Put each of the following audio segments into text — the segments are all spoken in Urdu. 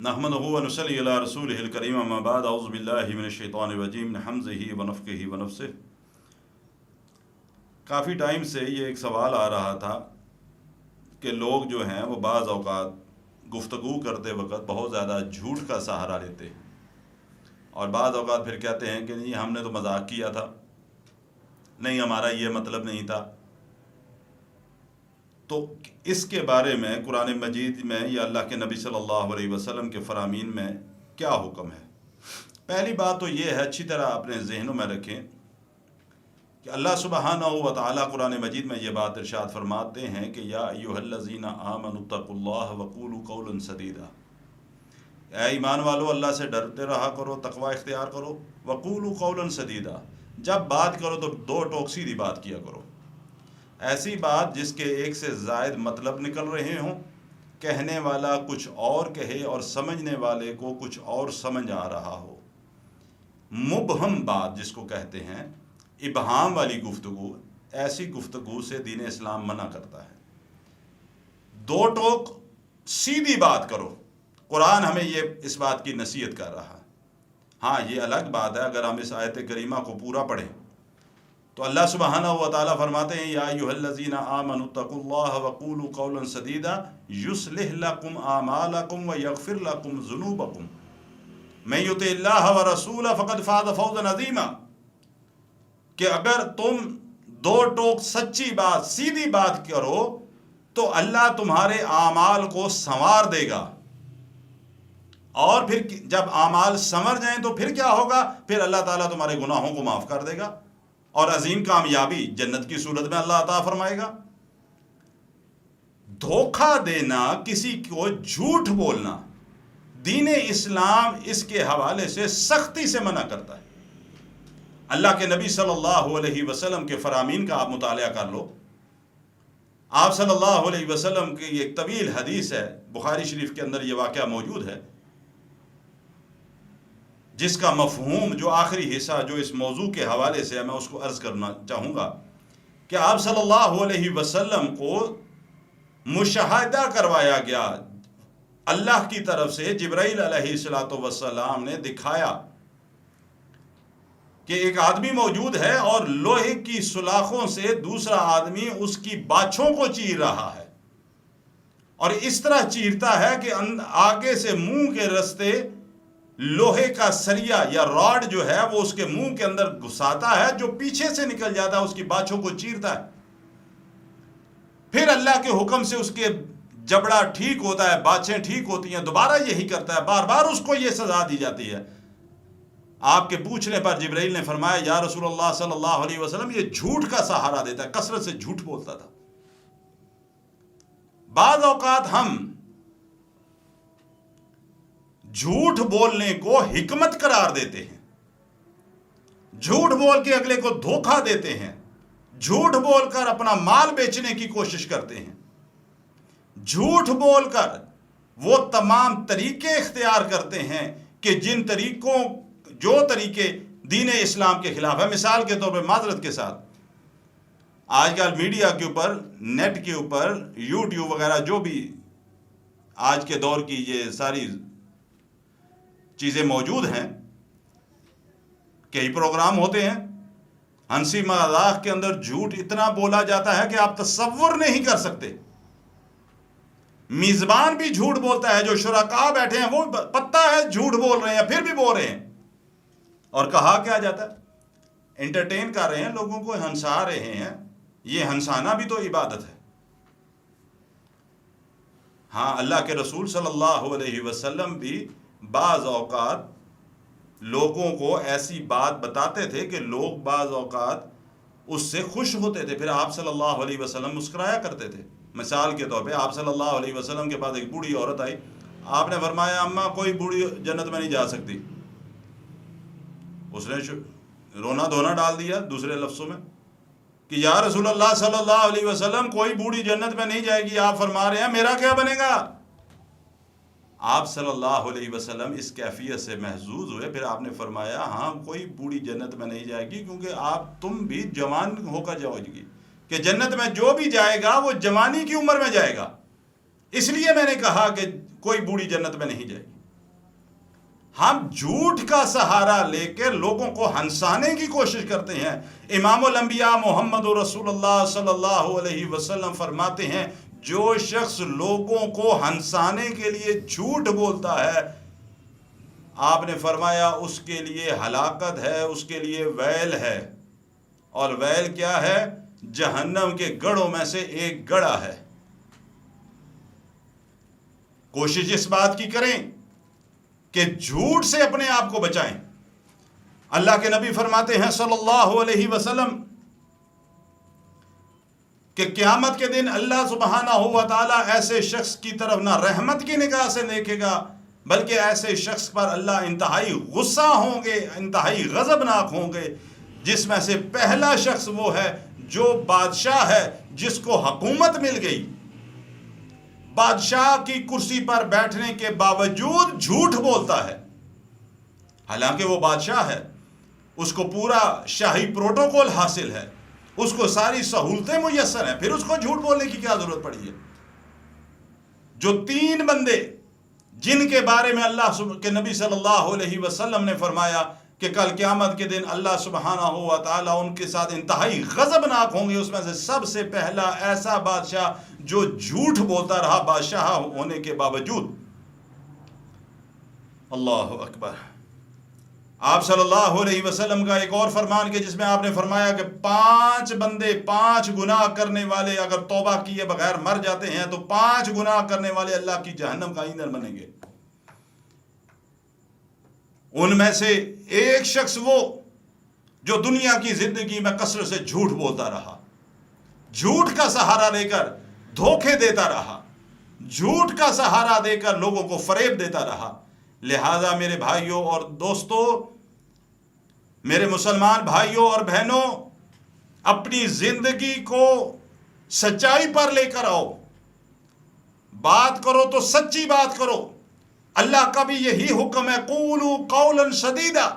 نحمدہ و نصلی علی رسولہ الکریم اما بعد اعوذ باللہ من الشیطان الرجیم من حمزہ و نفخہ و نفثہ۔ کافی ٹائم سے یہ ایک سوال آ رہا تھا کہ لوگ جو ہیں وہ بعض اوقات گفتگو کرتے وقت بہت زیادہ جھوٹ کا سہارا لیتے ہیں، اور بعض اوقات پھر کہتے ہیں کہ نہیں ہم نے تو مذاق کیا تھا، نہیں ہمارا یہ مطلب نہیں تھا۔ تو اس کے بارے میں قرآن مجید میں یا اللہ کے نبی صلی اللہ علیہ وسلم کے فرامین میں کیا حکم ہے؟ پہلی بات تو یہ ہے، اچھی طرح اپنے ذہنوں میں رکھیں کہ اللہ سبحانہ و تعالیٰ قرآن مجید میں یہ بات ارشاد فرماتے ہیں کہ یا ایھا الذین آمنوا اتقوا اللہ وقولوا قولا سدیدا، اے ایمان والو اللہ سے ڈرتے رہا کرو، تقوی اختیار کرو، وقولوا قولا سدیدا، جب بات کرو تو دو ٹوک سیدھی بات کیا کرو، ایسی بات جس کے ایک سے زائد مطلب نکل رہے ہوں، کہنے والا کچھ اور کہے اور سمجھنے والے کو کچھ اور سمجھ آ رہا ہو۔ مبہم بات جس کو کہتے ہیں، ابہام والی گفتگو، ایسی گفتگو سے دین اسلام منع کرتا ہے۔ دو ٹوک سیدھی بات کرو، قرآن ہمیں اس بات کی نصیحت کر رہا ہے۔ ہاں یہ الگ بات ہے اگر ہم اس آیت کریمہ کو پورا پڑھیں تو اللہ سبحانہ و تعالیٰ فرماتے ہیں یا ایھا الذین آمنوا اتقوا اللہ وقولوا قولا سدیدا یصلح لکم اعمالکم ویغفر لکم ذنوبکم من یطع اللہ ورسولہ فقد فاز فوزا عظیما، کہ اگر تم دو ٹوک سچی بات سیدھی بات کرو تو اللہ تمہارے اعمال کو سنوار دے گا، اور پھر جب اعمال سنور جائیں تو پھر کیا ہوگا؟ پھر اللہ تعالیٰ تمہارے گناہوں کو معاف کر دے گا اور عظیم کامیابی جنت کی صورت میں اللہ عطا فرمائے گا۔ دھوکہ دینا، کسی کو جھوٹ بولنا، دین اسلام اس کے حوالے سے سختی سے منع کرتا ہے۔ اللہ کے نبی صلی اللہ علیہ وسلم کے فرامین کا آپ مطالعہ کر لو۔ آپ صلی اللہ علیہ وسلم کی ایک طویل حدیث ہے، بخاری شریف کے اندر یہ واقعہ موجود ہے، جس کا مفہوم جو آخری حصہ جو اس موضوع کے حوالے سے ہے میں اس کو عرض کرنا چاہوں گا کہ آپ صلی اللہ علیہ وسلم کو مشاہدہ کروایا گیا، اللہ کی طرف سے جبرائیل علیہ السلام نے دکھایا کہ ایک آدمی موجود ہے اور لوہے کی سلاخوں سے دوسرا آدمی اس کی باچھوں کو چیر رہا ہے، اور اس طرح چیرتا ہے کہ آگے سے منہ کے رستے لوہے کا سریا یا راڈ جو ہے وہ اس کے منہ کے اندر گھساتا ہے، جو پیچھے سے نکل جاتا ہے اس کی باچھوں کو چیرتا ہے، پھر اللہ کے حکم سے اس کے جبڑا ٹھیک ہوتا ہے، باچھیں ٹھیک ہوتی ہیں، دوبارہ یہی کرتا ہے، بار بار اس کو یہ سزا دی جاتی ہے۔ آپ کے پوچھنے پر جبرائیل نے فرمایا یا رسول اللہ صلی اللہ علیہ وسلم یہ جھوٹ کا سہارا دیتا ہے، کثرت سے جھوٹ بولتا تھا۔ بعض اوقات ہم جھوٹ بولنے کو حکمت قرار دیتے ہیں، جھوٹ بول کے اگلے کو دھوکہ دیتے ہیں، جھوٹ بول کر اپنا مال بیچنے کی کوشش کرتے ہیں، جھوٹ بول کر وہ تمام طریقے اختیار کرتے ہیں کہ جو طریقے دین اسلام کے خلاف ہے۔ مثال کے طور پہ معذرت کے ساتھ آج کل میڈیا کے اوپر، نیٹ کے اوپر، یوٹیوب وغیرہ جو بھی آج کے دور کی یہ ساری چیزیں موجود ہیں، کئی پروگرام ہوتے ہیں، ہنسی مذاق کے اندر جھوٹ اتنا بولا جاتا ہے کہ آپ تصور نہیں کر سکتے۔ میزبان بھی جھوٹ بولتا ہے، جو شرکاء بیٹھے ہیں وہ پتہ ہے جھوٹ بول رہے ہیں پھر بھی بول رہے ہیں، اور کہا کیا جاتا ہے انٹرٹین کر رہے ہیں، لوگوں کو ہنسا رہے ہیں۔ یہ ہنسانا بھی تو عبادت ہے۔ ہاں اللہ کے رسول صلی اللہ علیہ وسلم بھی بعض اوقات لوگوں کو ایسی بات بتاتے تھے کہ لوگ بعض اوقات اس سے خوش ہوتے تھے، پھر آپ صلی اللہ علیہ وسلم مسکرایا کرتے تھے۔ مثال کے طور پہ آپ صلی اللہ علیہ وسلم کے پاس ایک بوڑھی عورت آئی، آپ نے فرمایا اماں کوئی بوڑھی جنت میں نہیں جا سکتی۔ اس نے رونا دھونا ڈال دیا دوسرے لفظوں میں کہ یا رسول اللہ صلی اللہ علیہ وسلم کوئی بوڑھی جنت میں نہیں جائے گی، آپ فرما رہے ہیں میرا کیا بنے گا؟ آپ صلی اللہ علیہ وسلم اس کیفیت سے محظوظ ہوئے، پھر آپ نے فرمایا ہاں کوئی بوڑھی جنت میں نہیں جائے گی، کیونکہ تم بھی جوان ہو کر جاؤ گی، کہ جنت میں جو بھی جائے گا وہ جوانی کی عمر میں جائے گا، اس لیے میں نے کہا کہ کوئی بوڑھی جنت میں نہیں جائے گی۔ ہم جھوٹ کا سہارا لے کے لوگوں کو ہنسانے کی کوشش کرتے ہیں۔ امام الانبیاء محمد رسول اللہ صلی اللہ علیہ وسلم فرماتے ہیں جو شخص لوگوں کو ہنسانے کے لیے جھوٹ بولتا ہے، آپ نے فرمایا اس کے لیے ہلاکت ہے، اس کے لیے ویل ہے۔ اور ویل کیا ہے؟ جہنم کے گڑھوں میں سے ایک گڑھا ہے۔ کوشش اس بات کی کریں کہ جھوٹ سے اپنے آپ کو بچائیں۔ اللہ کے نبی فرماتے ہیں صلی اللہ علیہ وسلم کہ قیامت کے دن اللہ سبحانہ و تعالیٰ ایسے شخص کی طرف نہ رحمت کی نگاہ سے دیکھے گا، بلکہ ایسے شخص پر اللہ انتہائی غصہ ہوں گے، انتہائی غضبناک ہوں گے، جس میں سے پہلا شخص وہ ہے جو بادشاہ ہے، جس کو حکومت مل گئی، بادشاہ کی کرسی پر بیٹھنے کے باوجود جھوٹ بولتا ہے، حالانکہ وہ بادشاہ ہے، اس کو پورا شاہی پروٹوکول حاصل ہے، اس کو ساری سہولتیں میسر ہیں، پھر اس کو جھوٹ بولنے کی کیا ضرورت پڑی ہے؟ جو 3 بندے جن کے بارے میں اللہ کے نبی صلی اللہ علیہ وسلم نے فرمایا کہ کل قیامت کے دن اللہ سبحانہ و تعالیٰ ان کے ساتھ انتہائی غضبناک ہوں گے، اس میں سے سب سے پہلا ایسا بادشاہ جو جھوٹ بولتا رہا بادشاہ ہونے کے باوجود۔ اللہ اکبر۔ آپ صلی اللہ علیہ وسلم کا ایک اور فرمان کہ جس میں آپ نے فرمایا کہ 5 بندے 5 گناہ کرنے والے اگر توبہ کیے بغیر مر جاتے ہیں تو 5 گناہ کرنے والے اللہ کی جہنم کا ایندھن بنیں گے۔ ان میں سے ایک شخص وہ جو دنیا کی زندگی میں کثرت سے جھوٹ بولتا رہا، جھوٹ کا سہارا لے کر دھوکے دیتا رہا، جھوٹ کا سہارا دے کر لوگوں کو فریب دیتا رہا۔ لہذا میرے بھائیوں اور دوستوں، میرے مسلمان بھائیوں اور بہنوں، اپنی زندگی کو سچائی پر لے کر آؤ، بات کرو تو سچی بات کرو۔ اللہ کا بھی یہی حکم ہے، قولوا قولا سدیدا،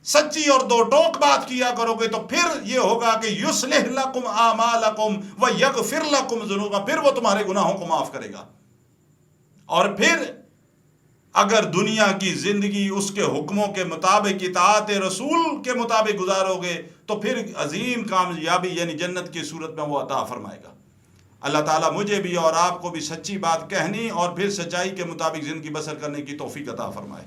سچی اور 2 ٹوک بات کیا کرو گے تو پھر یہ ہوگا کہ یصلح لکم اعمالکم ویغفر لکم ذنوبکم، پھر وہ تمہارے گناہوں کو معاف کرے گا۔ اور پھر اگر دنیا کی زندگی اس کے حکموں کے مطابق اطاعت رسول کے مطابق گزارو گے تو پھر عظیم کامیابی یعنی جنت کی صورت میں وہ عطا فرمائے گا۔ اللہ تعالیٰ مجھے بھی اور آپ کو بھی سچی بات کہنی اور پھر سچائی کے مطابق زندگی بسر کرنے کی توفیق عطا فرمائے۔